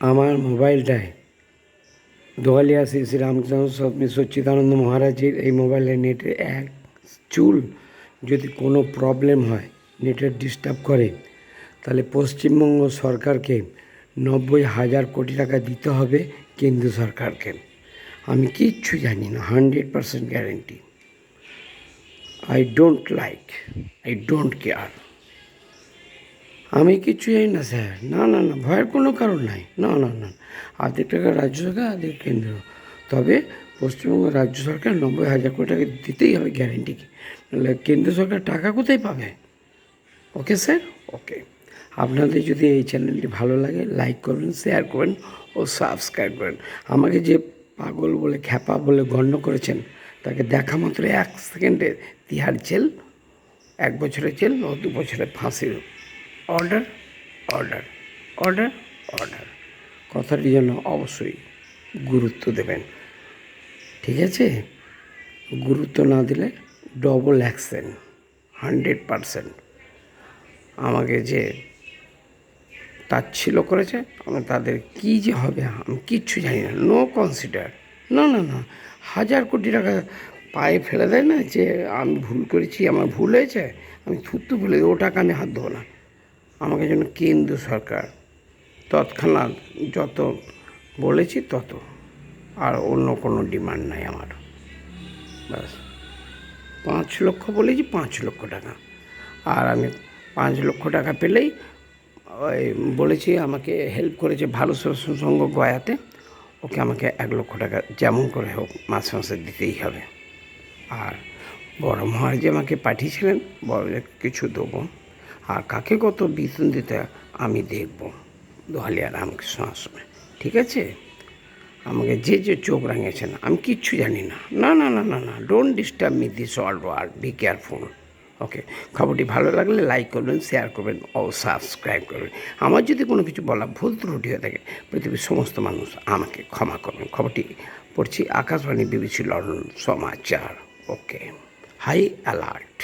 আমার মোবাইলটায় দোয়ালিয়া শ্রী শ্রী রামকৃষ্ণ স্বামী সচ্চিদানন্দ মহারাজের এই মোবাইলের নেটে এক চুল যদি কোনো প্রবলেম হয়, নেটের ডিস্টার্ব করে, তাহলে পশ্চিমবঙ্গ সরকারকে 90,000 কোটি টাকা দিতে হবে কেন্দ্র সরকারকে। আমি কিচ্ছু জানি না, 100% গ্যারেন্টি। I don't care. আমি কিচ্ছু জানি না স্যার। না না না, ভয়ের কোনো কারণ নাই। না না না, আর্ধেক টাকা রাজ্য সরকার, আর্ধেক কেন্দ্র। তবে পশ্চিমবঙ্গ রাজ্য সরকার 90,000 কোটি টাকা দিতেই হবে, গ্যারেন্টি কি? নাহলে কেন্দ্র সরকার টাকা কোথায় পাবে? ওকে স্যার, ওকে। আপনাদের যদি এই চ্যানেলটি ভালো লাগে, লাইক করবেন, শেয়ার করবেন ও সাবস্ক্রাইব করেন। আমাকে যে পাগল বলে, খ্যাপা বলে গণ্য করেছেন, তাকে দেখা মাত্র 1 সেকেন্ডে তিহার জেল, 1 বছরের জেল ও 2 বছরের ফাঁসির অর্ডার অর্ডার অর্ডার অর্ডার। কথাটির জন্য অবশ্যই গুরুত্ব দেবেন, ঠিক আছে? গুরুত্ব না দিলে ডবল অ্যাকশন, 100%। আমাকে যে তাচ্ছিল্য করেছে, আমি তাদের কী যে হবে আমি কিচ্ছু জানি না। No consider. না না না, 1,000 কোটি টাকা পায়ে ফেলে দেয় না যে আমি ভুল করেছি, আমার ভুল হয়েছে, আমি থুতু ফেলে দিই, ও টাকা আমি হাত দেবো না। আমাকে যেন কেন্দ্র সরকার তৎক্ষণাৎ যত বলেছি তত, আর অন্য কোনো ডিমান্ড নাই আমার। ব্যাস 5 লক্ষ বলেছি, 5 লক্ষ টাকা। আর আমি 5 লক্ষ টাকা পেলেই ওই বলেছি, আমাকে হেল্প করেছে ভারত সেবাশ্রম সংঘ গয়াতে, ওকে আমাকে 1 লক্ষ টাকা যেমন করে হোক মাসে মাসে দিতেই হবে। আর বড় মহারাজ আমাকে পাঠিয়েছিলেন, বড় কিছু দেবো, আর কাকে কত বেতন দিতে আমি দেখব দোহালিয়া রামকৃষ্ণ আশ্রমে, ঠিক আছে? আমাকে যে যে চোখ রাঙিয়েছেন, আমি কিচ্ছু জানি না। না না না না না, don't disturb me this all world, be careful. Okay, খবরটি ভালো লাগলে লাইক করবেন, শেয়ার করবেন ও সাবস্ক্রাইব করবেন। আমার যদি কোনো কিছু বলা ভুল ত্রুটি হয়ে থাকে, পৃথিবীর সমস্ত মানুষ আমাকে ক্ষমা করবেন। খবরটি পড়ছি আকাশবাণী BBC লন্ডন সমাচার। ওকে, হাই অ্যালার্ট।